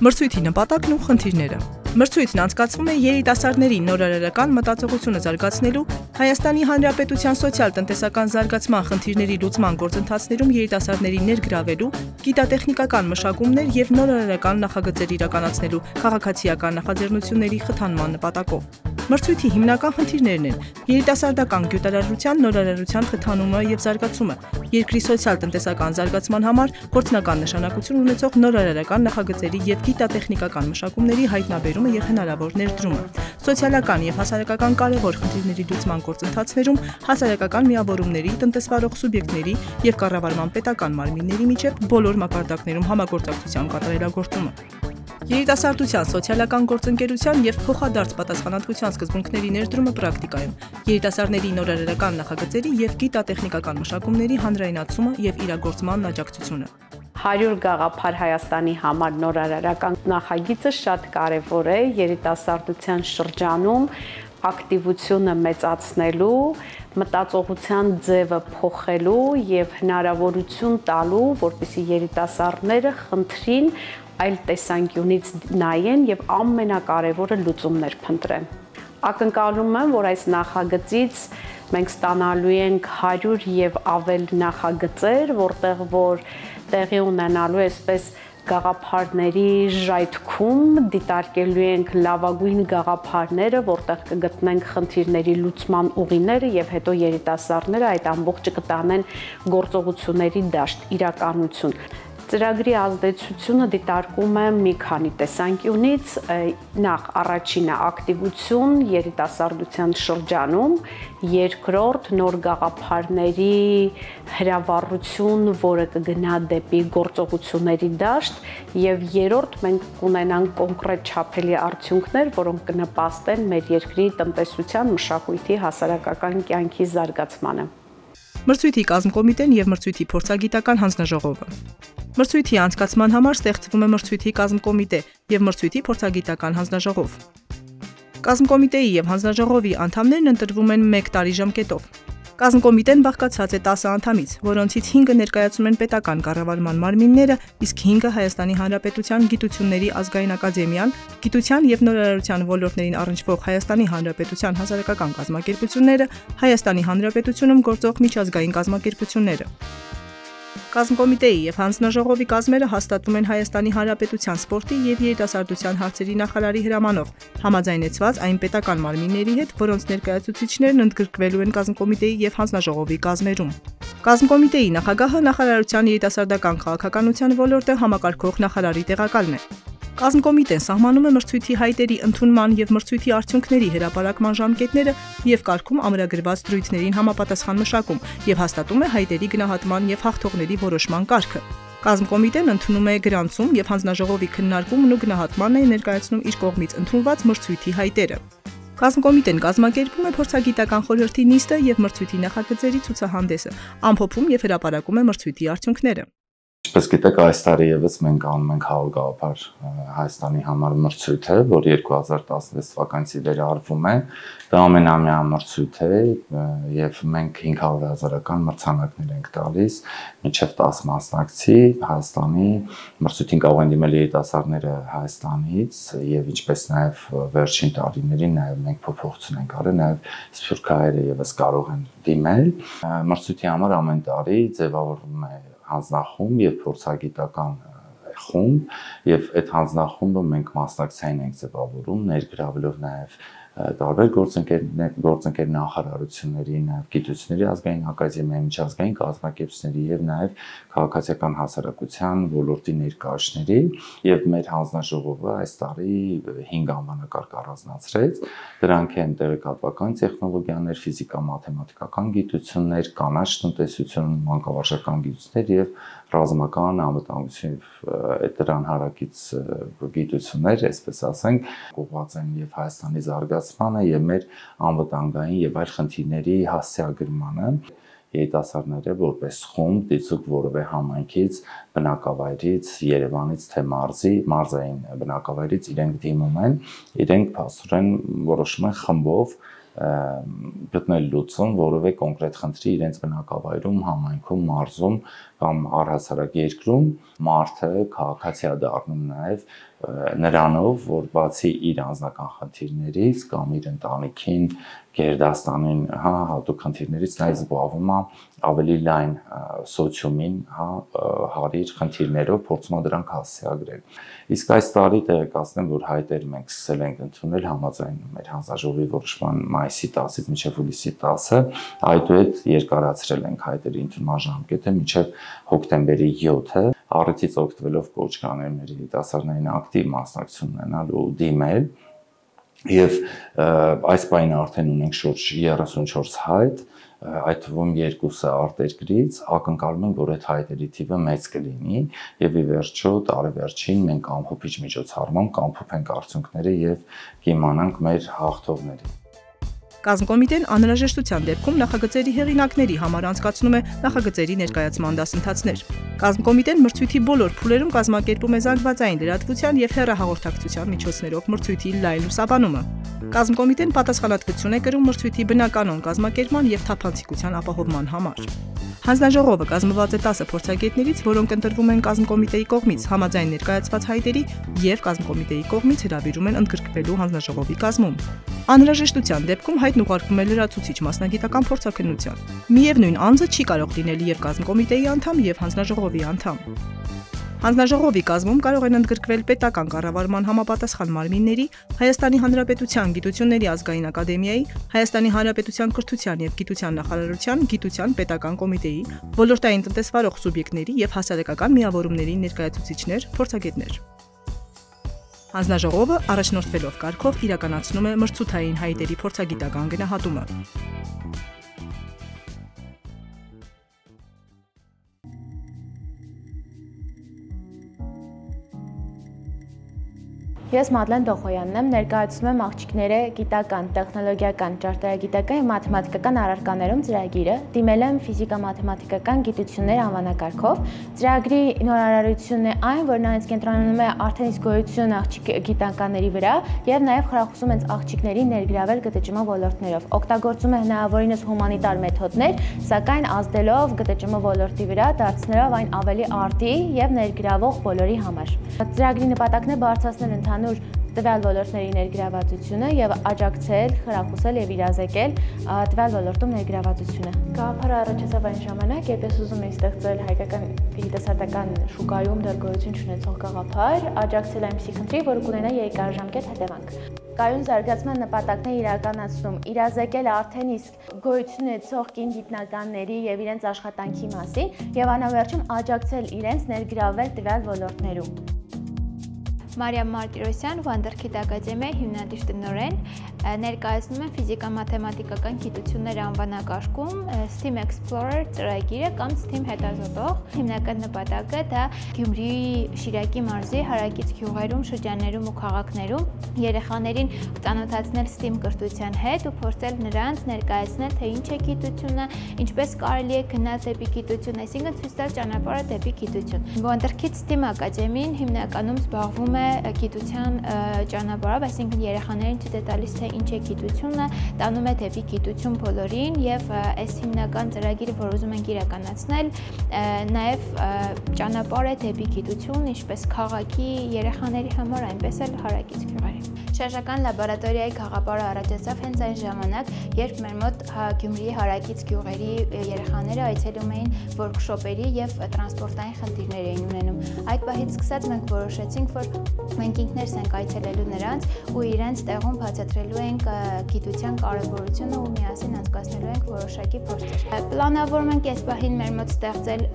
Մրցույթի նպատակն ու խնդիրները։ Մրցույթն անցկացվում է երիտասարդների նորարարական մտածողությունը զարգացնելու, Հայաստանի Հանրապետության սոցիալ-տնտեսական զարգացման խնդիրների լուծման գործընթացներում երիտասարդների ներգրավելու, գիտատեխնիկական մշակումներ և նորարարական նախագծեր իրականացնելու քաղաքացիական նախաձեռնությունների խթանման նպատակով։ Մրցույթի հիմնական խնդիրներն են երիտասարդական գյուտարարության նորարարության խթանումը և զարգացումը, երկրի սոցիալ-տնտեսական զարգացման համար գործնական նշանակություն ունեցող նորարարական նախագծերի և գիտատեխնիկական մշակումների հայտնաբերումը և հնարավոր ներդրումը, սոցիալական և հասարակական կարևոր խնդիրների լուծման գործընթացներում հասարակական միավորումների, տնտեսվարող սուբյեկտների և կառավարման պետական մարմինների միջև բոլոր մակարդակներում համագործակցության կատարելագործումը։ Երիտասարդության սոցիալական գործընկերության և փոխադարձ պատասխանատվության սկզբունքների ներդրումը պրակտիկայում, երիտասարդների նորարարական նախագծերի և գիտատեխնիկական մշակումների հանրայնացումը և իրագործման աջակցությունը։ 100 գաղափար Հայաստանի համար նորարարական նախագիծը շատ կարևոր է երիտասարդության շրջանում ակտիվությունը մեծացնելու, մտածողության ձևը փոխելու և հնարավորություն տալու, որպեսզի երիտասարդները խնդրին այլ տեսանկյունից նայեն և ամենակարևորը լուծումներ փնտրեն։ Ակնկալում եմ, որ այս նախագծից մենք ստանալու ենք 100 և ավել նախագծեր, որտեղ որ տեղի ունենալու է այսպես գաղափարների ժայթքում, դիտարկելու ենք լավագույն գաղափարները, որտեղ կգտնենք խնդիրների լուծման ուղիները և հետո երիտասարդները այդ ամբողջը կտանեն գործողությունների դաշտ, իրականություն։ Ծրագրի ազդեցությունը դիտարկում եմ մի քանի տեսանկյունից, նախ առաջինը ակտիվություն երիտասարդության շրջանում, երկրորդ նոր գաղափարների հրավառություն, որը կգնա դեպի գործողությունների դաշտ, և երրորդ մենք կունենանք կոնկրետ չափելի արդյունքներ, որոնք կնպաստեն մեր երկրի տնտեսության, մշակույթի, հասարակական կյանքի զարգացմանը։ Մրցույթի կազմկոմիտեն և մրցույթի փորձագիտական հանձնաժողովը։ Մրցույթի անցկացման համար ստեղծվում է մրցույթի կազմկոմիտե և մրցույթի փորձագիտական հանձնաժողով։ Կազմկոմիտեի և հանձնաժողովի անդամներն ընտրվում են 1 տարի ժամկետով։ Կազմկոմիտեն բաղկացած է 10 անդամից, որոնցից 5-ը ներկայացնում են պետական կառավարման մարմինները, իսկ 5-ը Հայաստանի Հանրապետության Գիտությունների ազգային ակադեմիան, գիտության և նորարարության ոլորտներին առնչվող Հայաստանի Հանրապետության հասարակական կազմակերպությունները, Հայաստանի Հանրապետությունում գործող միջազգային կազմակերպությունները։ Կազմկոմիտեի և հանձնաժողովի կազմերը հաստատվում են Հայաստանի Հանրապետության սպորտի և երիտասարդության հարցերի նախարարի հրամանով, համաձայնեցված այն պետական մարմինների հետ, որոնց ներկայացուցիչներն ընդգրկվելու են կազմկոմիտեի և հանձնաժողովի կազմերում։ Կազմկոմիտեի նախագահը նախարարության երիտասարդական քաղաքականության ոլորտը համակարգող նախարարի տեղակալն է։ Կազմկոմիտեն սահմանում է մրցույթի հայտերի ընդունման և մրցույթի արդյունքների հրապարակման ժամկետները և կարգում ամրագրված դրույթներին համապատասխան մշակում և հաստատում է հայտերի գնահատման և հաղթողների որոշման կարգը։ Կազմկոմիտեն ընդունում է գրանցում և հանձնաժողովի քննարկումն ու գնահատմանն է ներկայացնում իր կողմից ընդունված մրցույթի հայտերը։ Կազմկոմիտեն կազմակերպում է փորձագիտական խորհրդի նիստը և մրցույթի նախագծերի ցուցահանդեսը, ամփոփում և հրապարակում է մրցույթի արդյունքները։ Ինչպես գիտեք, այս տարի ևս մենք անում ենք 100 գաղափար Հայաստանի համար մրցույթը, որ 2016 թվականից վերարվում է։ Դա ամենամյա մրցույթ է եւ մենք 500,000-ական մրցանակներ ենք տալիս մինչեւ 10 մասնակցի Հայաստանի մրցույթին կարող են դիմել երիտասարդները Հայաստանից եւ ինչպես նաեւ վերջին տարիներին նաեւ մենք փոփոխություն ենք արել, նաեւ սփյուռքահայերը ևս կարող են դիմել։ Մրցույթի համար ամեն տարի ձևավորվում է հանձնախումբ եւ փորձագիտական խումբ եւ այդ հանձնախումբը մենք մասնակցային ենք ձևավորում ներգրավելով նաեւ տարբեր գործընկեր նախարարությունների, նաեւ գիտությունների ազգային ակադեմիայի, միջազգային կազմակերպությունների եւ նաեւ քաղաքացիական հասարակության ոլորտի ներկայացների եւ մեր հանձնաժողովը այս տարի 5 անվանակարգ առանձնացրեց։ Դրանք են տեղեկատվական տեխնոլոգիաներ, ֆիզիկա-մաթեմատիկական գիտություններ, կանաչ տնտեսություն, մանկավարժական գիտություններ եւ ռազմական անվտանգություն եւ դրան հարակից գիտություններ, այսպես ասենք, ուղղված են եւ Հայաստանի զարգացմանը եւ մեր անվտանգային եւ այլ խնդիրների հասցեագրմանը։ Երիտասարդները որպես խումբ դիցուք որևէ համայնքից, բնակավայրից, Երևանից թե մարզային բնակավայրից իրենք դիմում են, իրենք փաստորեն որոշում են խմբով գտնել լուծում որևէ կոնկրետ խնդրի իրենց բնակավայրում, համայնքում, մարզում կամ առհասարակ երկրում, մարդը քաղաքացի է դառնում նաև նրանով, որ բացի իր անձնական խնդիրներից կամ իր ընտանիքին, գերդաստանին, հատուկ խնդիրներից նա զբաղվում է ավելի լայն սոցիումին, հարիր խնդիրներով փորձում է դրանք հասցեագրել։ Իսկ այս տարի տեղեկացնեմ, որ հայտեր մենք սկսել ենք ընդունել համաձայն մեր հանձնաժողովի որոշման մայիսի 10-ից մինչև հուլիսի 10-ը, այդուհետ երկարացրել ենք հայտերի ընդունման ժամկետը մինչև հոկտեմբերի 7-ը, առիթից օգտվելով կոչ կանել մեր երիտասարդներին ակտիվ մասնակցություն ունենալու դիմել, եւ այս պահին արդեն ունենք շուրջ 34 հայտ, այդ թվում երկուսը արտերկրից, ակնկալում ենք, որ այդ հայտերի թիվը մեծ կլինի եւ ի վերջո տարեվերջին մենք ամփոփիչ միջոցառմամբ կամփոփենք արդյունքները եւ կիմանանք մեր հաղթողներին։ Կազմկոմիտեն անհրաժեշտության դեպքում նախագծերի հեղինակների համար անցկացնում է նախագծերի ներկայացման դասընթացներ։ Կազմկոմիտեն մրցույթի բոլոր փուլերում կազմակերպում է զանգվածային լրատվության եւ հեռահաղորդակցության միջոցներով մրցույթի լայն լուսաբանումը։ Կազմկոմիտեն պատասխանատվություն է կրում մրցույթի բնականon կազմակերպման եւ թափանցիկության ապահովման համար։ Հանձնաժողովը կազմված է 10 փորձագետներից, որոնք ընտրվում են կազմկոմիտեի կողմից համաձայն ներկայացված հայտերի եւ կազմկոմիտեի կողմից հրավիրում են ընդգրկվելու հանձնաժողովի կազմում։ Անհրաժեշտության դեպքում հայտն ուղարկվում է լրացուցիչ մասնագիտական փորձաքննության։ Միևնույն անձը չի կարող լինել եւ կազմկոմիտեի անդամ եւ հանձնաժողովի անդամ։ Հանձնաժողովի կազմում կարող են ընդգրկվել պետական կառավարման համապատասխան մարմինների, Հայաստանի Հանրապետության Գիտությունների ազգային ակադեմիայի, Հայաստանի Հանրապետության Կրթության եւ Գիտության նախարարության Գիտության պետական կոմիտեի, ոլորտային տնտեսվարող սուբյեկտների եւ հասարակական միավորումների ներկայացուցիչներ, փորձագետներ։ Հանձնաժողովը առաջնորդվելով կարգով իրականացնում է մրցութային հայտերի փորձագիտական գնահատումը։ Ես Մադլեն Դոխոյանն եմ, ներկայացնում եմ աղջիկները գիտական, տեխնոլոգիական, ճարտարագիտական եւ մաթեմատիկական առարկաներում ծրագիրը, դիմել եմ ֆիզիկա-մաթեմատիկական գիտություններ անվանակարգով։ Ծրագրի նորարարությունն է այն, որ նա ինձ կենտրոնանում է արդեն իսկ գոյություն աղջիկ գիտնականների վրա եւ նաեւ խրախուսում ենք աղջիկներին ներգրավել ԳՏՃՄ ոլորտներով։ Օգտագործում է հնարավորինս հումանիտար մեթոդներ, սակայն ազդելով ԳՏՃՄ ոլորտի վրա, դարձնելով այն ավելի արտի եւ ներգրավող բոլորի համար։ Ծրագրի նպատակն է բարձրացնել ընդհանուր տվյալ ոլորտների ներգրավվածությունը եւ աջակցել, խրախուսել եւ իրազեկել տվյալ ոլորտում ներգրավվածությունը։ Գաղափարը առաջացավ այն ժամանակ, երբ ես ուզում էի ստեղծել հայկական գիտասարդական շուկայում դեռ գոյություն չունեցող գաղափար, աջակցել այնպիսի խնդրի, որ կունենա երկարաժամկետ հետևանք։ Կայուն զարգացման նպատակն է իրականացնում իրազեկել արդեն իսկ գոյություն ունեցող կին գիտնականների եւ իրենց աշխատանքի մասին եւ անավերջում աջակցել իրենց ներգրավել տվյալ ոլորտներում։ Մարիամ Մարտիրոսյան, Վանդրքիթ ակադեմիայի հիմնադիր տնօրեն, ներկայացնում եմ ֆիզիկա-մաթեմատիկական գիտություններ անվանակարգում STEAM Explorer ծրագիրը կամ STEAM հետազոտող։ Հիմնական նպատակը դա Գյումրիի Շիրակի մարզի հարակից գյուղերում, շրջաններում ու քաղաքներում երեխաներին ծանոթացնել STEAM կրթության հետ ու փորձել նրանց ներկայացնել, թե ինչ է գիտությունը, ինչպես կարելի է գնալ դեպի գիտություն, այսինքն ցույց տալ ճանապարհը դեպի գիտություն։ Վանդրքիթ STEAM ակադեմիան հիմնականում զբաղվում է գիտության ճանապարհով, այսինքն երեխաներին ցույց է տալիս, թե ինչ է գիտությունը, տանում է դեպի գիտություն բոլորին եւ այս հիմնական ծրագիրը, որ ուզում ենք իրականացնել, նաեւ ճանապարհ է դեպի գիտություն, ինչպես քաղաքի երեխաների համար, այնպես էլ հարակից գյուղերի։ Շարժական լաբորատորիայի գաղափարը առաջացավ հենց այն ժամանակ, երբ մեր մոտ Գյումրիի հարակից գյուղերի երեխաները այցելում էին workshop-երի եւ տրանսպորտային խնդիրներ էին ունենում։ Այդ պահից սկսած մենք որոշեցինք, որ մենք ինքներս ենք այցելելու նրանց ու իրենց տեղում բացատրելու ենք գիտության կարևորությունը ու միասին անցկացնելու ենք որոշակի փորձեր։ Պլանավորում ենք այս պահին մեր մոտ ստեղծել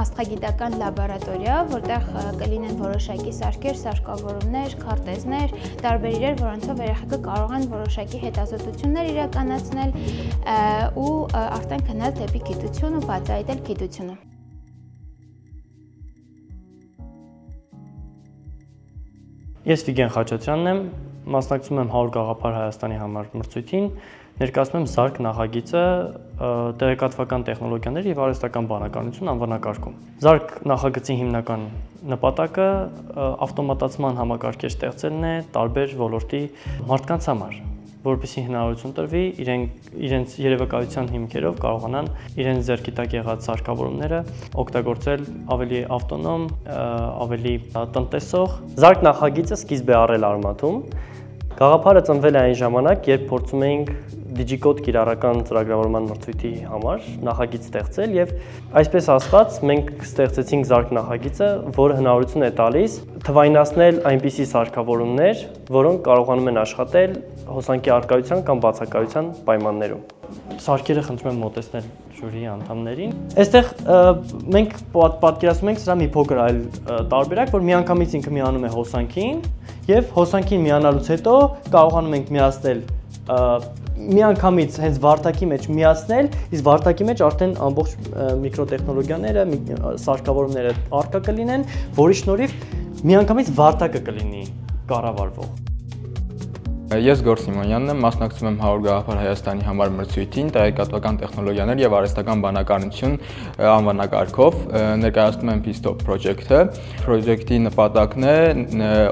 աստղագիտական լաբորատորիա, որտեղ կլինեն որոշակի սարքեր, սարքավորումներ, քարտեզներ, տարբեր իրեր, որոնցով երեխաքը կարող են որոշակի հետազոտություններ իրականացնել ու արդեն գնալ դեպի գիտություն ու բացահայտել գիտությունը։ Ես Վիգեն Խաչատրյանն եմ, մասնակցում եմ 100 գաղափար Հայաստանի համար մրցույթին, ներկայացնում եմ Զարկ նախագիծը տեղեկատվական տեխնոլոգիաների եւ արհեստական բանականություն անվանակարգում։ Զարկ նախագծի հիմնական նպատակը ավտոմատացման համակարգեր ստեղծելն է տարբեր ոլորտի մարդկանց համար։ որպեսզի հնարավորություն տրվի իրենց երևակայության հիմքերով կարողանան իրենց ձեռքի տակ եղած սարքավորումները օգտագործել ավելի ավտոնոմ, ավելի տնտեսող։ Զարկ նախագիծը սկիզբ է առել Արմաթում։ Գաղափարը ծնվել է այն ժամանակ, երբ փորձում էինք Digicode կիրառական ծրագրավորման մրցույթի համար նախագիծ ստեղծել եւ այսպես ասած մենք ստեղծեցինք Զարկ նախագիծը, որը հնարավորություն է տալիս թվայնացնել այնպիսի սարքավորումներ, որոնք կարողանում են աշխատել հոսանքի առկայության կամ բացակայության պայմաններում։ Սարքերը խնդրում եմ մոտեցնել ժյուրիի անդամներին։ Այստեղ մենք պատկերացնում ենք սրա մի փոքր այլ տարբերակ, որ միանգամից ինքը միանում է հոսանքին եւ հոսանքին միանալուց հետո կարողանում ենք միացնել միանգամից հենց վարդակի մեջ միացնել, իսկ վարդակի մեջ արդեն ամբողջ միկրոտեխնոլոգիաները, սարքավորումները առկա կլինեն, որի շնորհիվ միանգամից վարդակը կլինի կառավարվող։ Ես Գոր Սիմոնյանն եմ, մասնակցում եմ 100 գաղափար Հայաստանի համար մրցույթին, տեղեկատվական տեխնոլոգիաներ եւ արհեստական բանականություն անվանակարգով, ներկայացնում եմ Pistop Project-ը։ Project-ի նպատակն է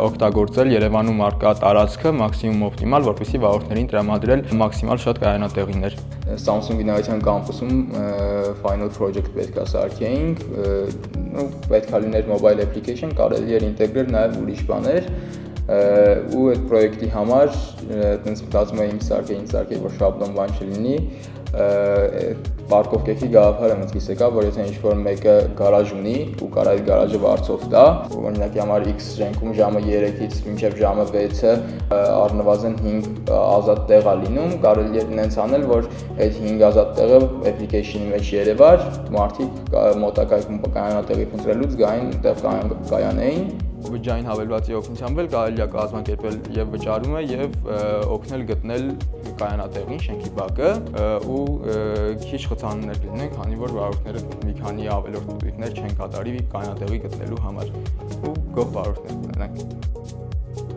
օգտագործել Երևանում առկա տարածքը մաքսիմում օպտիմալ, որպեսզի վարորդներին տրամադրել մաքսիմալ շատ կայանատեղիներ։ Samsung Innovation Campus-ում Final Project պետքա սարքեինք, պետքա լիներ mobile application, կարելի էր ինտեգրել նաեւ ուրիշ բաներ։ Ու այդ պրոյեկտի համար այտենց մտածում եմ ինչ սարքեի, որ շաբլոն բան չլինի, պարկովկեքի գաղափարը մտքիս եկավ, որ եթե ինչ-որ մեկը գարաժ ունի ու կարող է այդ գարաժը վարձով տա, օրինակի համար X շենքում ժամը 3-ից մինչև ժամը 6-ը առնվազն 5 ազատ տեղ է լինում, կարելի է նենց անել, որ այդ 5 ազատ տեղը application-ի մեջ երևար, մարդիկ մոտակայքում կայանատեղի փնտրելուց գային այդտեղ կայանեին։ Բջջային հավելվածի օգնությամբ էլ կարելի է կազմակերպել եւ վճարումը եւ օգնել գտնել կայանատեղին, շենքի բակը ու քիչ խցաններ լինեն, քանի որ վարորդները մի քանի ավելորդ տուտիկներ չեն կատարի կայանատեղի գտնելու համար ու գող վարորդներ ունենանք։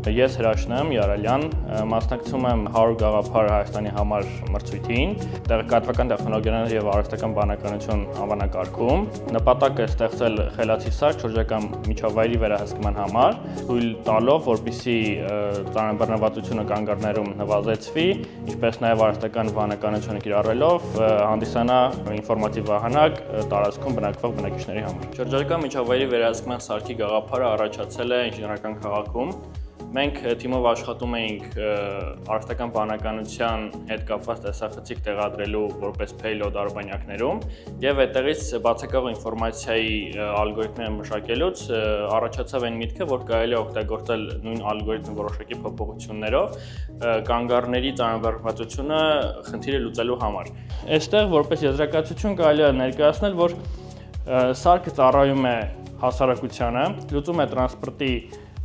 Ես Հրաշն եմ Յարալյան, մասնակցում եմ 100 գաղափար Հայաստանի համար մրցույթին, տեղեկատվական տեխնոլոգիաներ եւ արհեստական բանականություն անվանակարգում։ Նպատակը է ստեղծել խելացի սարք շրջակա միջավայրի վերահսկման համար, թույլ տալով, որպեսզի ծանրաբեռնվածությունը կանգառներում նվազեցվի, ինչպես նաեւ արհեստական բանականությունը կիրառելով հանդիսանա ինֆորմատիվ վահանակ տարածքում բնակվող բնակիչների համար։ Շրջակա միջավայրի վերահսկման սարքի գաղափարը առաջացել է ինժեներական քաղաքում։ Մենք թիմով աշխատում էինք արհեստական բանականության հետ կապված տեսախցիկ տեղադրելու որպես payload արբանյակներում եւ այդտեղից բացակայող ինֆորմացիայի ալգորիթմները մշակելուց առաջացավ այն միտքը, որ կարելի է օգտագործել նույն ալգորիթմը որոշակի փոփոխություններով կանգառների ծանրաբեռնվածությունը խնդիրը լուծելու համար։ Այստեղ որպես եզրակացություն կարելի է ներկայացնել, որ սարքը ծառայում է հասարակությանը, լուծում է տրանսպորտի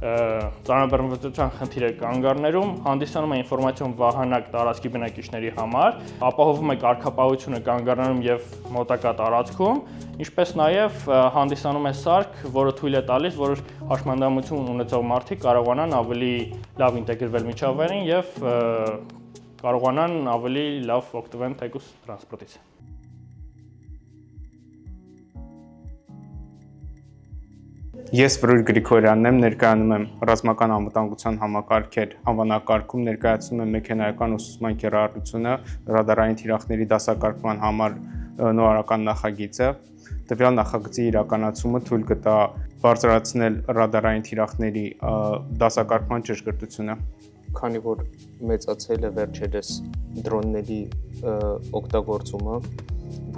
ծանրաբեռնվածության խնդիրը կանգառներում, հանդիսանում է ինֆորմացիոն վահանակ տարածքի բնակիչների համար, ապահովում է կարգապահությունը կանգառներում եւ մոտակա տարածքում, ինչպես նաեւ հանդիսանում է սարք, որը թույլ է տալիս, որ հաշմանդամություն ունեցող մարդիկ կարողանան ավելի լավ ինտեգրվել միջավայրին եւ կարողանան ավելի լավ օգտվել թեկուզ տրանսպորտից։ Ես Վրույր Գրիգորյանն եմ, ներկայանում եմ ռազմական անվտանգության համակարգեր անվանակարգում, ներկայացնում եմ մեքենայական ուսուցման կիրառությունը ռադարային թիրախների դասակարգման համար նորարարական նախագիծը։ Տվյալ նախագծի իրականացումը թույլ կտա բարձրացնել ռադարային թիրախների դասակարգման ճշգրտությունը։ Քանի որ մեծացել է վերջերս դրոնների օգտագործումը,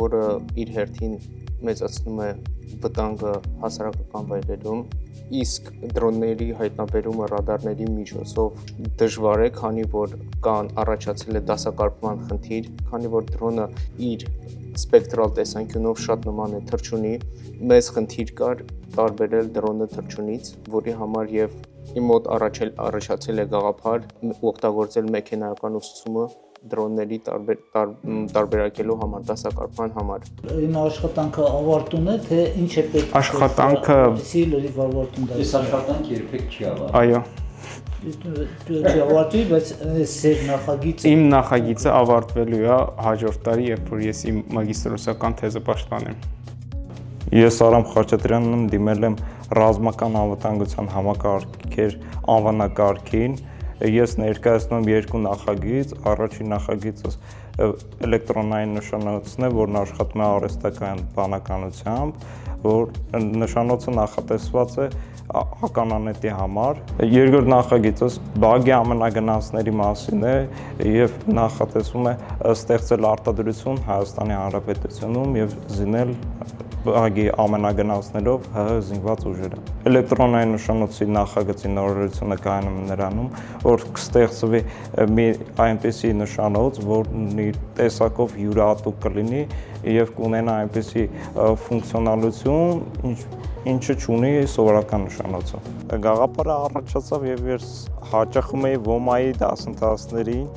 որը իր հերթին մեծացնում է վտանգը հասարակական վայրերում, իսկ դրոնների հայտնաբերումը ռադարների միջոցով դժվար է, քանի որ կան առաջացել է դասակարգման խնդիր, քանի որ դրոնը իր սպեկտրալ տեսանկյունով շատ նման է թռչունի, մեծ խնդիր կար տարբերել դրոնը թռչունից, որի համար եւ իմ մոտ առաջացել է գաղափար օգտագործել մեքենայական ուսուցումը դրոնների տարբերակելու համար, դասակարգման համար։ Իմ աշխատանքը ավարտուն է, թե ինչ է պետք։ Աշխատանքը լրիվ ավարտուն դա։ Այս աշխատանքը երբեք չի ավարտվել։ Այո։ Չի ավարտվի, բայց այս նախագիծը Իմ նախագիծը ավարտվելու է հաջորդ տարի, երբ որ ես իմ մագիստրոսական թեզը պաշտպանեմ։ Ես Արամ Խաչատրյանն եմ, դիմել եմ ռազմական անվտանգության համակարգեր անվանակարգին, ես ներկայացնում եմ երկու նախագիծ, առաջին նախագիծս էլեկտրոնային նշանոցն է, որն աշխատում է արհեստական բանականությամբ, որ նշանոցը նախատեսված է ականանետի համար։ Երկրորդ նախագիծս բագի ամենագնացների մասին է եւ նախատեսվում է ստեղծել արտադրություն Հայաստանի Հանրապետությունում եւ զինել բագի ամենագնացներով ՀՀ զինված ուժերը։ Էլեկտրոնային նշանոցի նախագծի նորարարությունը կայանում է նրանում, որ կստեղծվի մի այնպիսի նշանոց, որն իր տեսակով յուրահատուկ կլինի եւ կունենա այնպիսի ֆունկցիոնալություն, ինչը չունի սովորական նշանոցը։ Գաղափարը առաջացավ եւ ես հաճախում էի ոմայի դասընթացներին,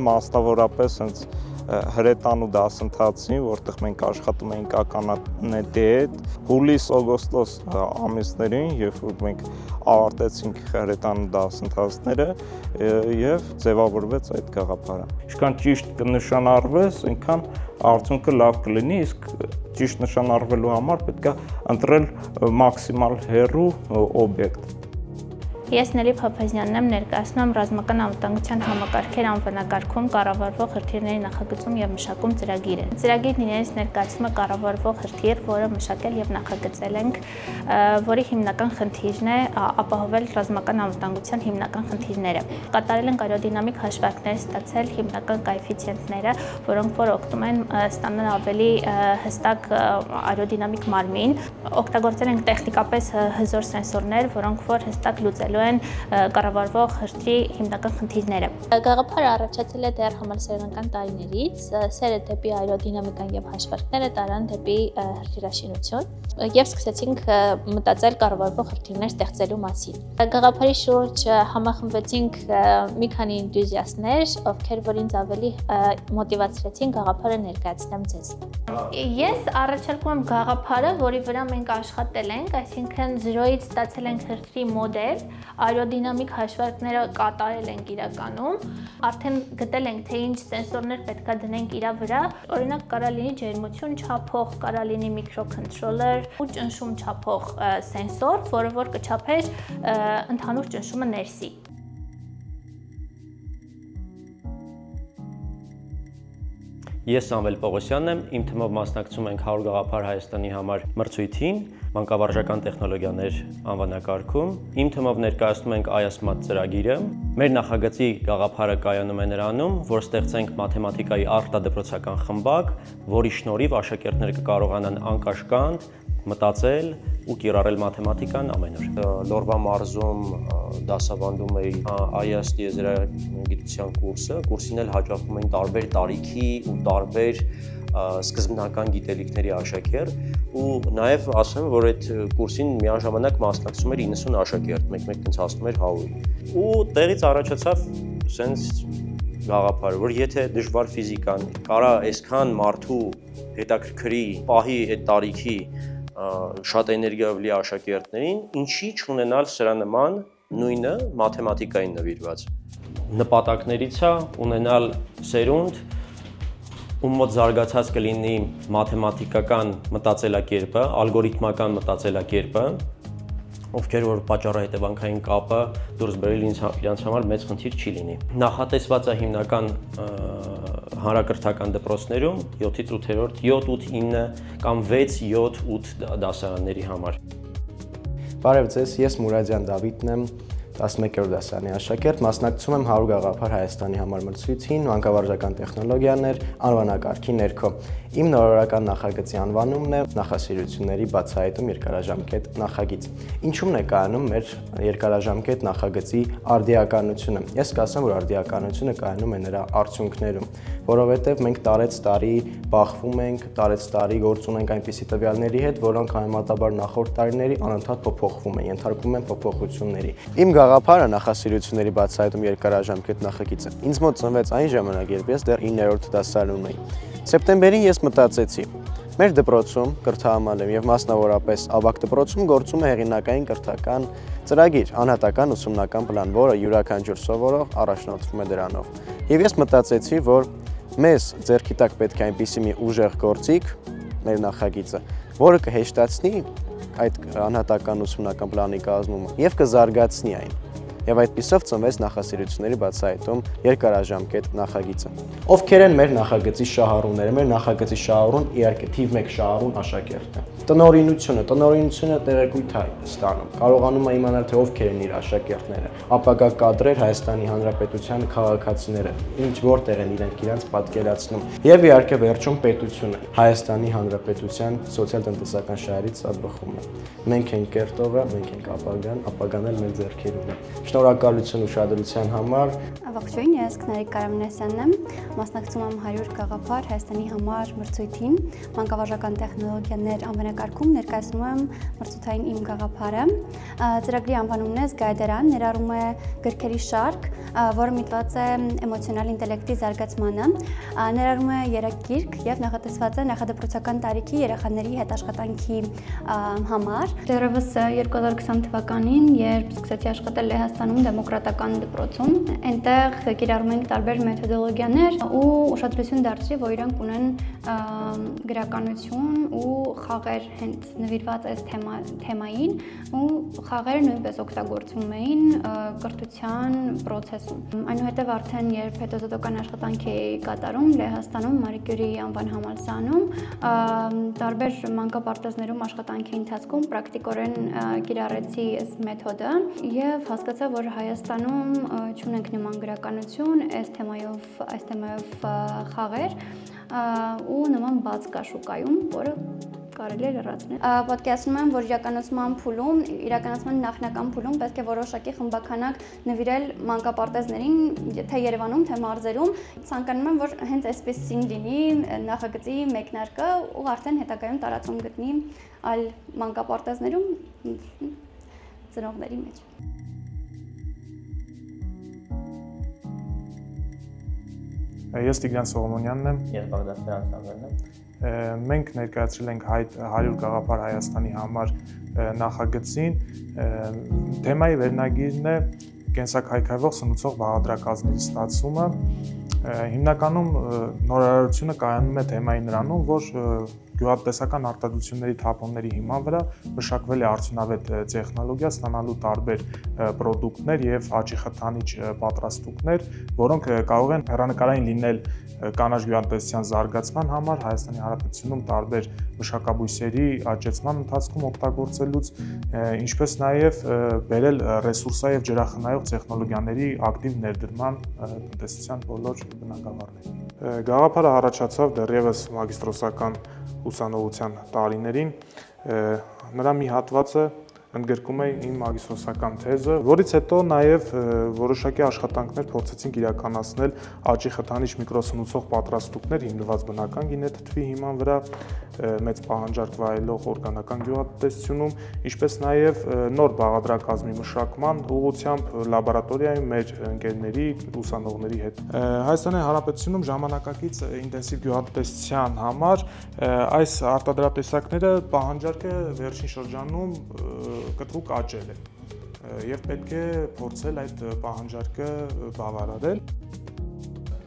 մասնավորապես հենց հրետանու դասընթացին, որտեղ մենք աշխատում էինք ականանետի հետ, հուլիս-օգոստոս ամիսներին, երբ որ մենք ավարտեցինք հրետանու դասընթացները եւ ձևավորվեց այդ գաղափարը։ Ինչքան ճիշտ կնշանառվես, այնքան արդյունքը լավ կլինի, իսկ ճիշտ նշանառվելու համար պետք է ընտրել մաքսիմալ հեռու օբյեկտ։ Ես Նելի Փափազյանն եմ, ներկայացնում եմ ռազմական անվտանգության համակարգեր անվանակարգում կառավարվող հրթիռների նախագծում եւ մշակում ծրագիրը։ Ծրագիրն իրենից ներկայացնում է կառավարվող հրթիռ, որը մշակել եւ նախագծել ենք, որի հիմնական խնդիրն է ապահովել ռազմական անվտանգության հիմնական խնդիրները։ Կատարել ենք աերոդինամիկ հաշվարկներ, ստացել հիմնական կոեֆիցիենտները, որոնք որ օգնում են ստանալ ավելի հստակ աերոդինամիկ մարմին։ Օգտագործել ենք տեխնիկապես հզոր սենսորներ, որոնք որ հստակ լուծելու են կառավարվող հրթիռի հիմնական խնդիրները։ Գաղափարը առաջացել է դեռ համալսարանական տարիներից, սերը դեպի աերոդինամիկան եւ հաշվարկները տարան դեպի հրթիռաշինություն եւ սկսեցինք մտածել կառավարվող հրթիռներ ստեղծելու մասին։ Գաղափարի շուրջ համախմբվեցինք մի քանի энտուզիաստներ, ովքեր որ ինձ ավելի մոտիվացրեցին գաղափարը ներկայացնեմ ձեզ։ Ես առաջարկում եմ գաղափարը, որի վրա մենք աշխատել ենք, այսինքն 0-ից ստացել ենք հրթիռի մոդել, աերոդինամիկ հաշվարկները կատարել ենք իրականում, արդեն գտել ենք, թե ինչ սենսորներ պետք է դնենք իր վրա, օրինակ կարա լինի ջերմություն չափող, կարա լինի միկրոքոնթրոլեր ու ճնշում չափող սենսոր, որը որ կչափեր ընդհանուր ճնշումը ներսի։ Ես Սամվել Պողոսյանն եմ, իմ թիմով մասնակցում ենք 100 գաղափար Հայաստանի համար մրցույթին, մանկավարժական տեխնոլոգիաներ անվանակարգում։ Իմ թիմով ներկայացնում ենք IASMAT ծրագիրը։ Մեր նախագծի գաղափարը կայանում է նրանում, որ ստեղծենք մաթեմատիկայի արտադպրոցական խմբակ, որի շնորհիվ աշակերտները կկարողանան անկաշկանդ մտածել ու կիրառել մաթեմատիկան ամեն օր։ Լորվա մարզում դասավանդում էի IAS տիեզերագիտության կուրսը, կուրսին էլ հաճախում էին տարբեր տարիքի ու տարբեր սկզբնական գիտելիքների աշակերտ ու նաև ասեմ, որ այդ կուրսին միաժամանակ մասնակցում էր 90 աշակերտ, մեկ-մեկ տենց հասնում էր 100-ի։ Ու տեղից առաջացավ սենց գաղափար, որ եթե դժվար ֆիզիկան կարա այսքան մարդու հետաքրքրի պահի այդ տարիքի շատ էներգիայով լի աշակերտներին, ինչի չունենալ սրա նման նույնը մաթեմատիկային նվիրված։ Նպատակներից է ունենալ սերունդ, ում մոտ զարգացած կլինի մաթեմատիկական մտածելակերպը, ալգորիթմական մտածելակերպը, ովքեր որ պատճառահետևանքային կապը դուրս բերել իրենց համար մեծ խնդիր չի լինի։ Նախատեսված է հիմնական հանրակրթական դպրոցներում 7-ից 8-րդ, 7-8-9 կամ 6-7-8 դասարանների համար։ Բարև ձեզ, ես Մուրադյան Դավիթն եմ, 11-րդ դասարանի աշակերտ, մասնակցում եմ 100 գաղափար Հայաստանի համար մրցույթին, մանկավարժական տեխնոլոգիաներ անվանակարգի ներքո։ Իմ նորարարական նախագծի անվանումն է նախասիրությունների բացահայտում երկարաժամկետ նախագիծ։ Ինչու՞մն է կայանում մեր երկարաժամկետ նախագծի արդիականությունը։ Ես կասեմ, որ արդիականությունը կայանում է նրա արդյունքներում, որովհետև մենք տարեց տարի բախվում ենք, տարեց տարի գործ ունենք այնպիսի տվյալների հետ, որոնք համեմատաբար նախորդ տարիների անընդհատ փոփոխվում են, ենթարկվում են փոփոխությունների։ Իմ գաղափարը նախասիրությունների բացահայտում երկարաժամկետ նախագիծը ինձ մոտ ծնվեց այն ժամանակ, երբ ես դեռ 9-րդ դասարանում էի։ Սեպտեմբերին ես մտածեցի. մեր դպրոցում կրթահամալիրում եւ մասնավորապես ավագ դպրոցում գործում է հեղինակային կրթական ծրագիր, անհատական ուսումնական պլան, որը յուրաքանչյուր սովորող առաջնորդվում է դրանով։ Եվ ես մտածեցի, որ մեզ ձեռքի տակ պետք է այնպիսի մի ուժեղ գործիք, մեր նախագիծը, որը կհեշտացնի այդ անհատական ուսումնական պլանի կազմումը եւ կզարգացնի այն։ եւ այդպիսով ծնվեց նախասիրությունների բացահայտում երկարաժամկետ նախագիծը։ Ովքեր են մեր նախագծի շահառուները։ Մեր նախագծի շահառուն իհարկե թիվ 1 շահառուն աշակերտն է։ Տնօրինությունը տեղեկույթ է ստանում։ Կարողանում է իմանալ թե ովքեր են իր աշակերտները, ապագա կադրեր Հայաստանի Հանրապետության քաղաքացիները, ինչ որտեղ են իրենց պատկերացնում։ Եվ իհարկե վերջում պետությունը, Հայաստանի Հանրապետության սոցիալ-տնտեսական շահերից բխում է։ Մենք ենք կերտողը, մենք ենք ապագան, ապագան էլ մեր ձեռքերում է։ Շնորհակալություն ուշադրության համար։ Ողջույն, ես Քնարիկ Կարամնասյանն եմ, մասնակցում եմ 100 գաղափար Հայաստանի համար մրցույթին, մանկավարժական տեխնոլոգիաներ անվանակարգում ներկայացնում եմ մրցութային իմ գաղափարը։ Ծրագրի անվանումն է Զգայդարան, ներառում է գրքերի շարք, որը միտված է էմոցիոնալ ինտելեկտի զարգացմանը, ներառում է 3 գիրք եւ նախատեսված է նախադպրոցական տարիքի երեխաների հետ աշխատանքի համար։ Դեռևս 2020 թվականին, երբ սկսեցի աշխատել Լեհաստանում դեմոկրատական դպրոցում, այնտեղ կիրառում ենք տարբեր մեթոդոլոգիաներ ու ուշադրություն դարձրի, որ իրանք ունեն գրականություն ու խաղեր հենց նվիրված այս թեմային ու խաղերը նույնպես օգտագործվում էին կրթության process-ում։ Այնուհետև արդեն երբ հետազոտական աշխատանք էի կատարում Լեհաստանում Մարի Կյուրիի անվան համալսարանում, տարբեր մանկապարտեզներում աշխատանքի ընթացքում պրակտիկորեն կիրառեցի այս մեթոդը եւ հասկացա, որ Հայաստանում չունենք նման գրականություն այս թեմայով խաղեր ու նման բաց կա շուկայում, որը կարելի է լրացնել։ Պատկերացնում եմ, որ իրականացման նախնական փուլում պետք է որոշակի խմբականակ նվիրել մանկապարտեզներին, թե Երևանում, թե մարզերում։ Ցանկանում եմ, որ հենց այսպեսին լինի նախագծի մեկնարկը ու արդեն հետագայում տարածում գտնի այլ մանկապարտեզներում ծնողների մեջ։ Ես Տիգրան Սողոմոնյանն եմ։ Ես Բաղդադ Սրանցանն եմ։ Մենք ներկայացրել ենք 100 գաղափար Հայաստանի համար նախագծին։ Թեմայի վերնագիրն է կենսաքայքայվող սնուցող բաղադրակազմերի ստացումը։ Հիմնականում նորարարությունը կայանում է թեմայի նրանում, որ գյուղատնտեսական արտադրությունների թափոնների հիման վրա մշակվել է արդյունավետ տեխնոլոգիա ստանալու տարբեր պրոդուկտներ եւ աճի խթանիչ պատրաստուկներ, որոնք կարող են հեռանկարային լինել կանաչ գյուղատնտեսության զարգացման համար Հայաստանի Հանրապետությունում տարբեր մշակաբույսերի աճեցման ընթացքում օգտագործելուց, ինչպես նաեւ բերել ռեսուրսային եւ ջրախնայող տեխնոլոգիաների ակտիվ ներդրման տնտեսության բոլոր բնագավառներին։ Գաղափարը առաջացավ դեռևս մագիստրոսական ուսանողության տարիներին, նրա մի հատվածը ընդգրկում է իմ մագիստրոսական թեզը, որից հետո նաև որոշակի աշխատանքներ փորձեցինք իրականացնել աճի խթանիչ միկրոսնուցող պատրաստուկներ հիմնված բնական գինեթթվի հիման վրա, մեծ պահանջարկ վայելող օրգանական գյուղատնտեսությունում, ինչպես նաև նոր բաղադրակազմի մշակման ուղղությամբ լաբորատորիայում մեր ընկերների, ուսանողների հետ։ Հայաստանի Հանրապետությունում ժամանակակից ինտենսիվ գյուղատնտեսության համար այս արտադրատեսակները պահանջարկը վերջին շրջանում կտրուկ աճել է եւ պետք է փորձել այդ պահանջարկը բավարարել։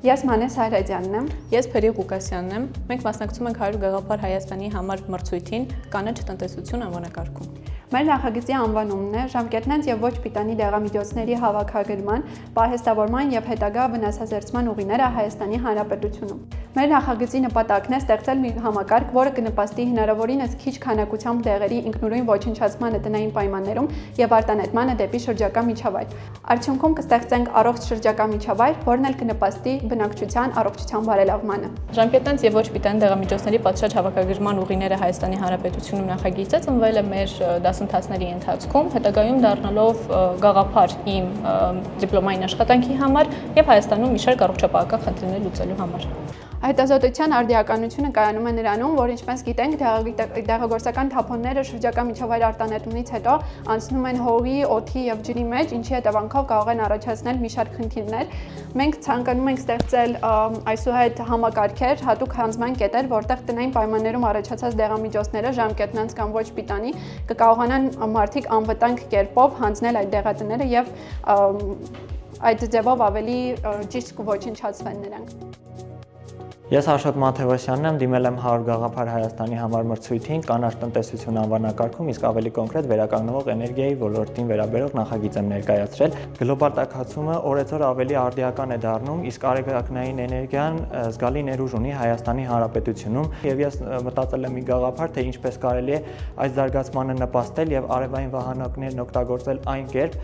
Ես Մանես Հայրադյանն եմ։ Ես Փերի Ղուկասյանն եմ։ Մենք մասնակցում ենք 100 գաղափար Հայաստանի համար մրցույթին կանաչ տնտեսություն անվանակարգում։ Մեր նախագծի անվանումն է ժամկետնած եւ ոչ պիտանի դեղամիջոցների հավաքագրման, պահեստավորման եւ հետագա վնասազերծման ուղիները Հայաստանի Հանրապետությունում։ Մեր նախագծի նպատակն է ստեղծել մի համակարգ, որը կնպաստի հնարավորինս քիչ քանակությամբ դեղերի ինքնուրույն ոչնչացմանը տնային պայմաններում եւ արտանետմանը դեպի շրջակա միջավայր։ Արդյունքում կստեղծենք առողջ շրջակա միջավայր, որն էլ կնպաստի բնակչության առողջության բարելավմանը։ Ժամկետնած եւ ոչ պիտանի դեղամիջոցների պատշաճ հավաքագրման ուղիները Հայաստանի Հանրապետությունում նախագիծը ծնվել է մեր դասընթացների ընթացքում, հետագայում դառնալով գաղափար իմ դիպլոմային աշխատանքի համար եւ Հայաստանում մի շարք առողջապահական խնդիրներ լուծելու համար։ Հետազոտության արդիականությունը կայանում է նրանում, որ ինչպես գիտենք, դեղագործական թափոնները շրջակա միջավայր արտանետումից հետո անցնում են հողի, օդի եւ ջրի մեջ, ինչի հետևանքով կարող են առաջացնել մի շարք խնդիրներ։ Մենք ցանկանում ենք ստեղծել այսուհետ համակարգեր, հատուկ հանձնման կետեր, որտեղ տնային պայմաններում առաջացած դեղամիջոցները ժամկետնանց կամ ոչ պիտանի կկարողանան մարդիկ անվտանգ կերպով հանձնել այդ դեղատները եւ այդ ձևով ավելի ճիշտ կոչնչացվեն նրանք։ Ես Աշոտ Մաթևոսյանն եմ, դիմել եմ 100 գաղափար Հայաստանի համար մրցույթին, կանաչ տնտեսություն անվանակարգում, իսկ ավելի կոնկրետ վերականգնվող էներգիայի ոլորտին վերաբերող նախագիծ եմ ներկայացրել։ Գլոբալ տաքացումը օրեցօր ավելի արդիական է դառնում, իսկ արևակնային էներգիան զգալի ներուժ ունի Հայաստանի Հանրապետությունում, եւ ես մտածել եմ մի գաղափար, թե ինչպես կարելի է այս զարգացմանը նպաստել եւ արևային վահանակներն օգտագործել այն կերպ,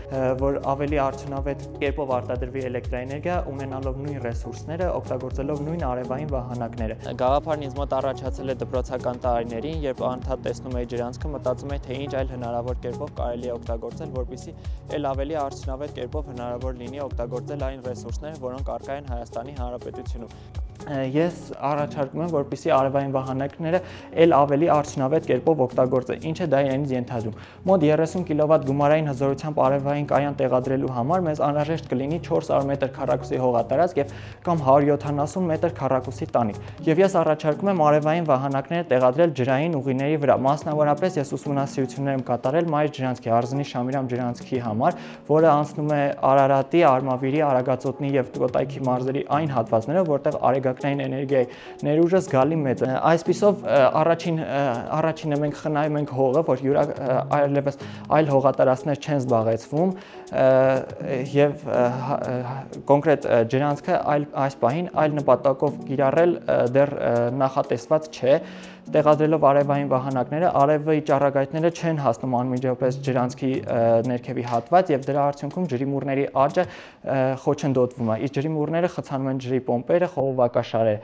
որ ավելի արդյունավետ կերպով արտադրվի էլեկտրաէներգիա, ունենալով նույն ռեսուրսները, օգտագործելով նույն արևային վահանակները։ Գաղափարն ինձ մոտ առաջացել է դպրոցական տարիներին, երբ անդադ տեսնում էի ջրանցքը, մտածում էի, թե ինչ այլ հնարավոր կերպով կարելի է օգտագործել, որպեսզի ել ավելի արդյունավետ կերպով հնարավոր լինի օգտագործել այն ռեսուրսները, որոնք առկա են Հայաստանի Հանրապետությունում։ Ես առաջարկում եմ, որպեսզի արևային վահանակները ել ավելի արդյունավետ կերպով օգտագործեն, ինչը դա իրենից ենթադրում։ Մոտ 30 կՎտ գումարային հզորությամբ արևային կայան տեղադրելու համար մեզ անհրաժեշտ կլինի 400 մետր քառակուսի հողատարածք եւ կամ 170 մետր քառակուսի տանիք։ Եվ ես առաջարկում եմ արևային վահանակները տեղադրել ջրային ուղիների վրա։ Մասնավորապես ես ուսումնասիրություններ եմ կատարել մայր ջրանցքի Արզնի Շամիրամ ջրանցքի համար, որը անցնում է Արարատի, Արմավիրի, Արագածոտնի եւ Կոտայքի մարզերի այն հատվածներով, որտեղ արեգակնային էներգիայի ներուժը զգալի մեծ է։ Այսպիսով առաջինը մենք խնայում ենք հողը, որ այլևս այլ հողատարածքներ չեն զբաղեցվում եւ կոնկրետ ջրանցքը այս պահին այլ նպատակով կիրառել դեռ նախատեսված չէ։ Տեղադրելով արևային վահանակները, արևի ճառագայթները չեն հասնում անմիջապես ջրանցքի ներքևի հատված եւ դրա արդյունքում ջրի մուրների աճը խոչընդոտվում է։ Իսկ ջրի մուրները խցանում են ջրի պոմպերը, խողովակաշարերը։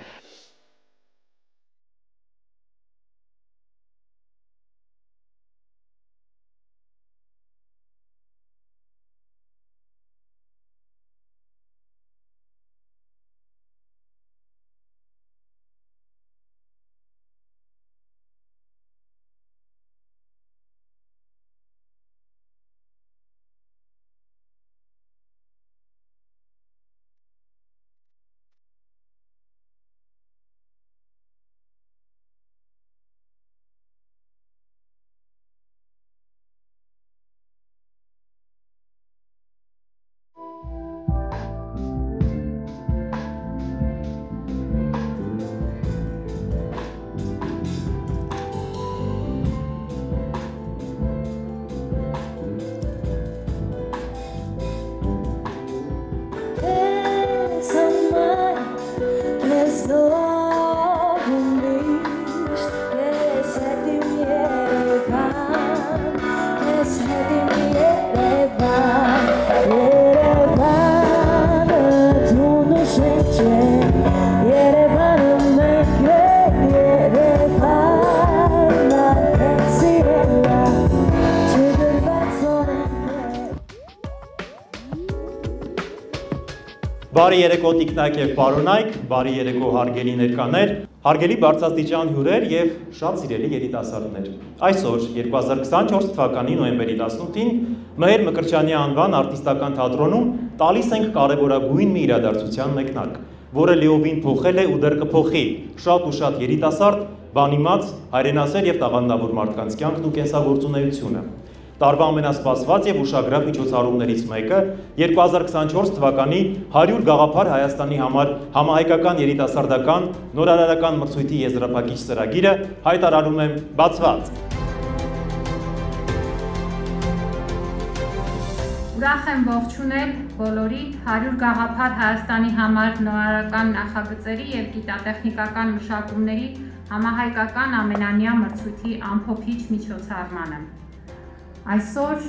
Բարի երեկո տիկնակ եւ պարոնայք, բարի երեկո հարգելի ներկաներ, հարգելի բարձրաստիճան հյուրեր եւ շատ սիրելի երիտասարդներ։ Այսօր 2024 թվականի նոյեմբերի 18-ին Մհեր Մկրտչյանի անվան արտիստական թատրոնում տալիս ենք կարևորագույն մի իրադարձության մեկնարկ, որը լիովին փոխել է ու դեռ կփոխի շատ ու շատ երիտասարդ, բանիմաց, հայրենասեր եւ տաղանդավոր մարդկանց կյանքն ու կենսագործունեությունը։ Տարվա ամենասպասված եւ ուշագրավ միջոցառումներից մեկը 2024 թվականի 100 գաղափար Հայաստանի համար համահայկական երիտասարդական նորարարական մրցույթի եզրափակիչ ծրագիրը հայտարարում եմ բացված։ Ուրախ եմ ողջունել բոլորիդ 100 գաղափար Հայաստանի համար նորարարական նախագծերի եւ գիտատեխնիկական մշակումների համահայկական ամենամյա մրցույթի ամփոփիչ միջոցառմանը։ Այսօր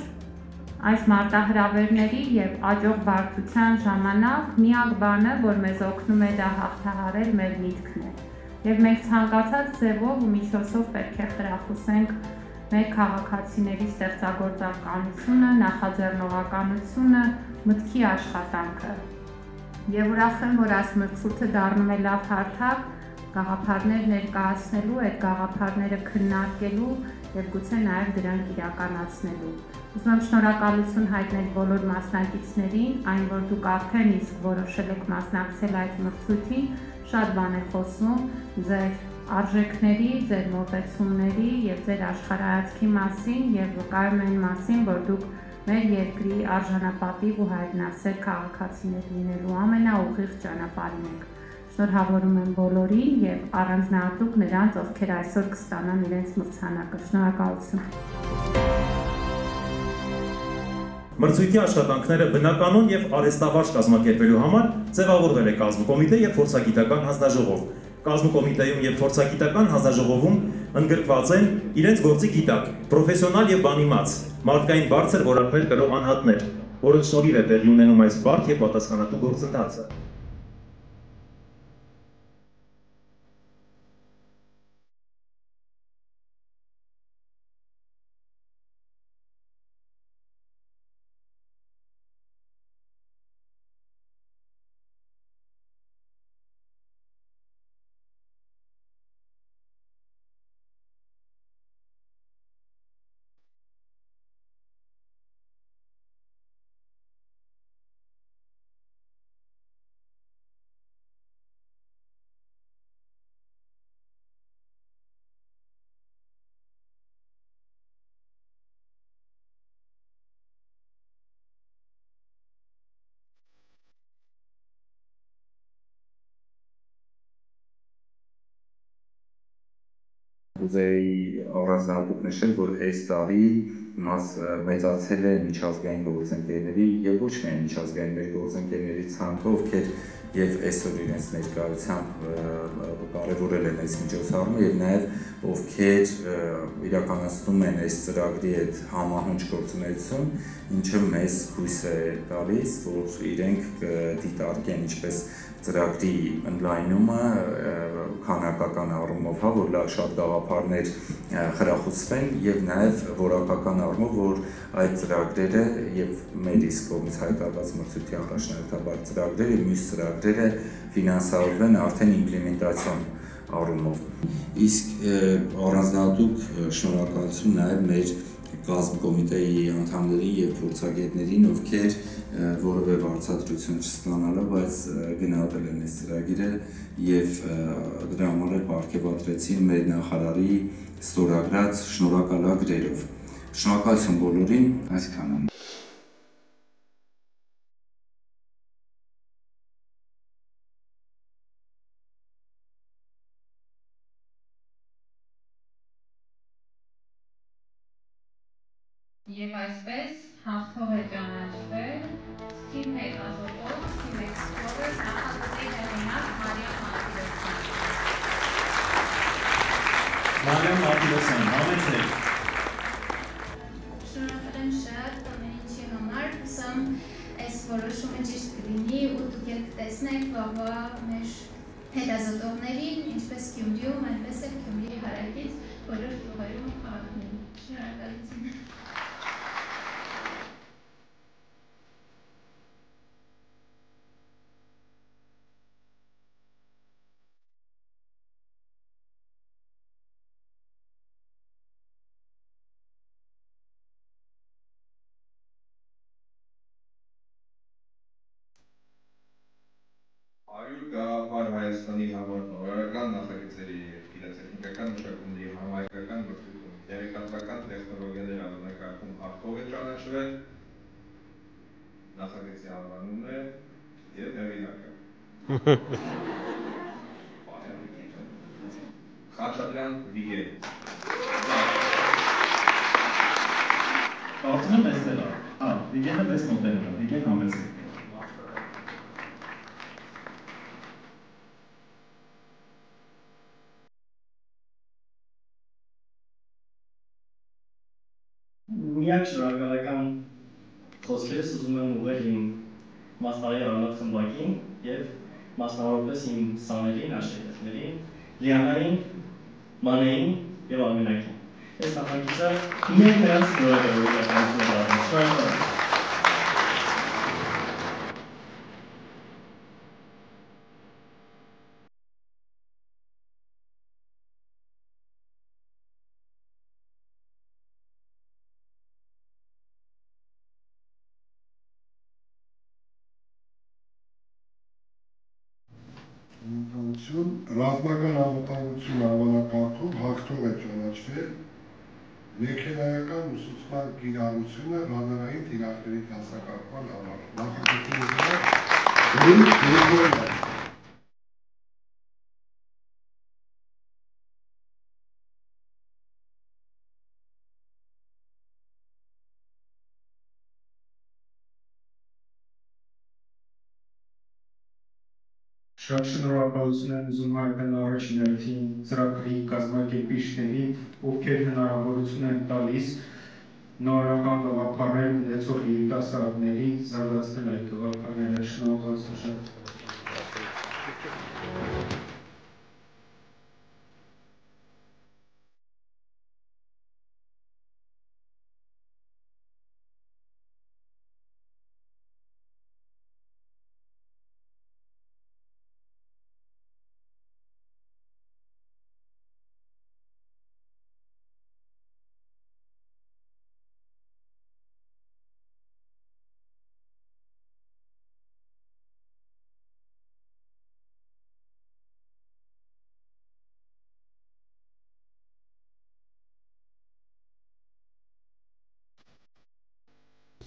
այս մարտահրավերների եւ աճող բարդության ժամանակ միակ բանը, որ մեզ օգնում է դա հաղթահարել, մեր միտքն է։ Եվ մենք ցանկացած ձևով ու միջոցով պետք է խրախուսենք մեր քաղաքացիների ստեղծագործականությունը, նախաձեռնողականությունը, մտքի աշխատանքը։ Եվ ուրախ եմ, որ այս մրցույթը դառնում է լավ հարթակ գաղափարներ ներկայացնելու, այդ գաղափարները քննարկելու եւ գուցե նաեւ դրանք իրականացնելու։ Ուզում եմ շնորհակալություն հայտնել բոլոր մասնակիցներին, այն որ դուք արդեն իսկ որոշել եք մասնակցել այդ մրցույթին, շատ բան է խոսում ձեր արժեքների, ձեր մոտեցումների եւ ձեր աշխարհայացքի մասին եւ վկայում են մասին, որ դուք մեր երկրի արժանապատիվ ու հայրենասեր քաղաքացիներ լինելու ամենաուղիղ ճանապարհին եք։ Շնորհավորում եմ բոլորին եւ առանձնահատուկ նրանց, ովքեր այսօր կստանան իրենց մրցանակը։ Շնորհակալություն։ Մրցույթի աշխատանքները բնականon եւ արհեստավարժ կազմակերպելու համար ձևավորվել է կազմկոմիտե եւ փորձագիտական հանձնաժողով։ Կազմկոմիտեում եւ փորձագիտական հանձնաժողովում ընդգրկված են իրենց գործի գիտակ, պրոֆեսիոնալ եւ բանիմաց, մարդկային բարձր որակներ կրող անհատներ, որոնց շնորհիվ է տեղի ունենում այս բարդ եւ պատասխանատու գործընթացը։ Կուզեի առանձնահատուկ նշել, որ այս տարի մեծացել է միջազգային գործընկերների եւ ոչ միայն միջազգային մեր գործընկերների ցանկը, ովքեր եւ այսօր իրենց ներկայությամբ կարևորել են այս միջոցառումը եւ նաեւ ովքեր իրականացնում են այս ծրագրի հետ համահունչ գործունեություն, ինչը մեզ հույս է տալիս, որ իրենք դիտարկեն ինչպես ծրագրի ընդլայնումը քանակական առումով, որ շատ գաղափարներ խրախուսվեն եւ նաեւ որակական առումով, որ այդ ծրագրերը եւ մեր իսկ կողմից հայտարարված մրցույթի առաջնահերթաբար ծրագրերը եւ մյուս ծրագրերը ֆինանսավորվեն արդեն իմպլեմենտացիոն առումով։ Իսկ առանձնահատուկ շնորհակալություն նաեւ մեր կազմկոմիտեի անդամներին եւ փորձագետներին, ովքեր որևէ վարձատրություն չստանալով, բայց գնահատել են այս ծրագիրը եւ դրա համար պարգևատրեցին մեր նախարարի ստորագրած շնորհակալագրերով։ Շնորհակալություն բոլորին, այսքանը։ Եվ այսպես հաղթող է ճանաչվել Steam հետազոտող, Steam Explorer նախագծի հեղինակ Մարիամ Մարտիրոսյան։ Մարիամ Մարտիրոսյան, համեցեք։ Շնորհակալ եմ շատ ամեն ինչի համար, հուսամ այս որոշումը ճիշտ կլինի ու դուք եք տեսնեք վաղվա մեր հետազոտողներին, ինչպես Գյումրիում, այնպես էլ Գյումրիի հարակից բոլոր գյուղերում ու քաղաքներում։ Շնորհակալություն։ Գաղափար Հայաստանի համար նորարարական նախագծերի և գիտատեխնիկական մշակումների համահայկական մրցույթում տեղեկատվական տեխնոլոգիաների անվանակարգում հաղթող է ճանաչվել, նախագծի անվանումն է և հեղինակը։ Խաչատրյան Վիգեն։ Կարծում եմ այստեղ է։ Վիգենը մեզ մոտենում է, Վիգեն համեցեք։ Միակ շնորհակալական խոսքերս ուզում եմ ուղղել իմ մասնարարի Արնոտ խմբակին եւ մասնավորապես իմ սաներին, աշակերտներին, Լիանային, Մանեին եւ Արմենակին։ Այս նախագիծը միայն նրանց շնորհակալություն դառնում։ Շնորհակալ։ Ռազմական անվտանգություն անվանակարգում հաղթող է ճանաչվել մեքենայական ուսուցման կիրառությունը ռադարային թիրախների դասակարգման համար։ Նախագծի Շատ շնորհակալություն եմ ուզում հայտնել առաջին ծրագրի կազմակերպիչների, ովքեր հնարավորություն են տալիս նորական գաղափարներ ունեցող երիտասարդների զարգացնել այդ գաղափարները։ Շնորհակալություն շատ։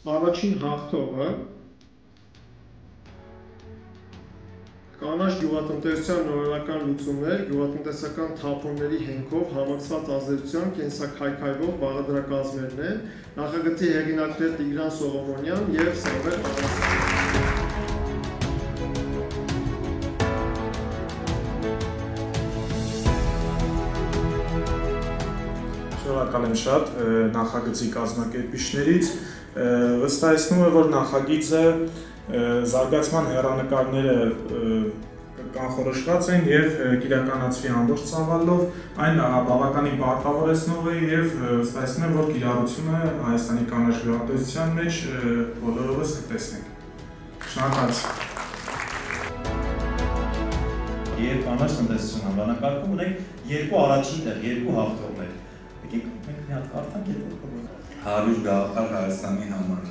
Առաջին հաղթողը կանաչ գյուղատնտեսության նորարարական լուծումներ, գյուղատնտեսական թափոնների հենքով համակցված ազդեցության կենսաքայքայվող բաղադրակազմերն են, նախագծի հեղինակներ Տիգրան Սողոմոնյան և Սամվել Աղասյան։ Շնորհակալ եմ շատ նախագծի կազմակերպիչներից, վստահեցնում է, որ նախագիծը զարգացման հեռանկարները կանխորոշված են եւ կիրականացվի ամբողջ ծավալով, այն բավականին պարտավորեցնող է եւ վստահեցնում եմ, որ կիրառությունը Հայաստանի կանաչ գյուղատնտեսության մեջ բոլորովս կտեսնենք։ Շնորհակալություն։ Երբ կանաչ տնտեսություն անվանակարգում ունենք երկու առաջին տեղ, երկու հաղթողներ։ Եկեք մենք մի հատ կարդանք երկու 100 գաղափար Հայաստանի համար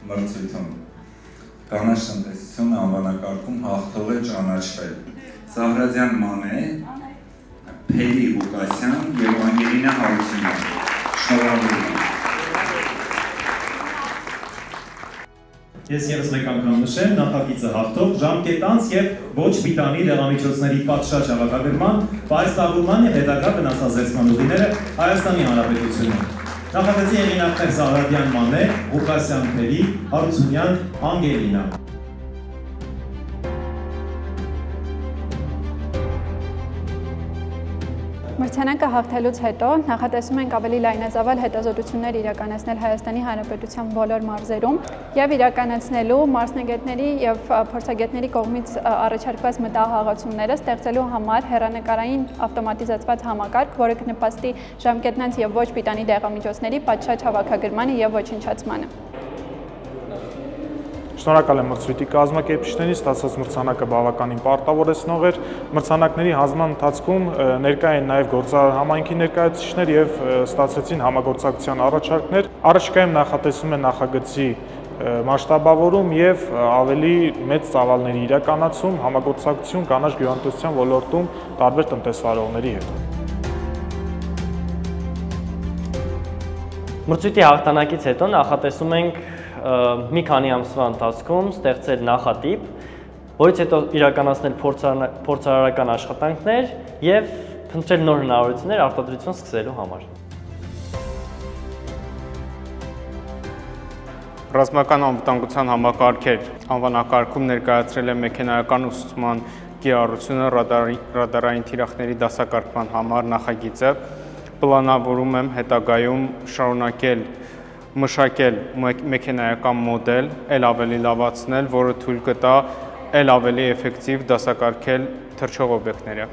մրցույթում կանաչ տնտեսություն անվանակարգում հաղթող է ճանաչվել Զահրազյան Մանե, Փելի Ղուկասյան և Անգելինա Հարությունյան։ Շնորհակալ եմ։ Ես ևս մեկ անգամ նշեմ, նախագիծը հաղթող ժամկետ անց եւ ոչ բիտանի դեղամիջոցների պատշաճ հավաքագրման, պայծառման եւ հետագա վնասազերծման ուղիները Հայաստանի Հանրապետությունում։ Նախագծի հեղինակներ Զահրազյան Մանե, Ղուկասյան Փելի, Հարությունյան Անգելինա։ Մրցանակը հաղթելուց հետո նախատեսում ենք ավելի լայնածավալ հետազոտություններ իրականացնել Հայաստանի Հանրապետության բոլոր մարզերում եւ իրականացնելու մարզնագետների եւ փորձագետների կողմից առաջարկված մտահաղացումները ստեղծելու համար հեռանկարային ավտոմատիզացված համակարգ, որը կնպաստի ժամկետնանց եւ ոչ պիտանի դեղամիջոցների պատշաճ հավաքագրմանը եւ ոչնչացմանը։ Շնորհակալ եմ մրցույթի կազմակերպիչներին, ստացած մրցանակը բավականին պարտավորեցնող էր։ Մրցանակների հանձնման ընթացքում ներկա են նաև գործարարհամայնքի ներկայացուցիչներ եւ ստացեցին համագործակցության առաջարկներ։ Առաջիկայում նախատեսվում է նախագծի մասշտաբավորում եւ ավելի մեծ ծավալների իրականացում, համագործակցություն կանաչ գյուղատնտեսության ոլորտում տարբեր տնտեսվարողների հետ։ Մրցույթի հաղթանակից հետո նախատեսում ենք մի քանի ամսվա ընթացքում ստեղծել նախատիպ, որից հետո իրականացնել փորձարարական աշխատանքներ եւ փնտրել նոր հնարավորություններ արտադրություն սկսելու համար։ Ռազմական անվտանգության համակարգեր անվանակարգում ներկայացրել է մեքենայական ուսուցման կիրառությունը ռադարային թիրախների դասակարգման համար նախագիծը։ Պլանավորում եմ հետագայում շարունակել մշակել մեքենայական մոդել, էլ ավելի լավացնել, որը թույլ կտա էլ ավելի էֆեկտիվ դասակարգել թռչող օբյեկտները։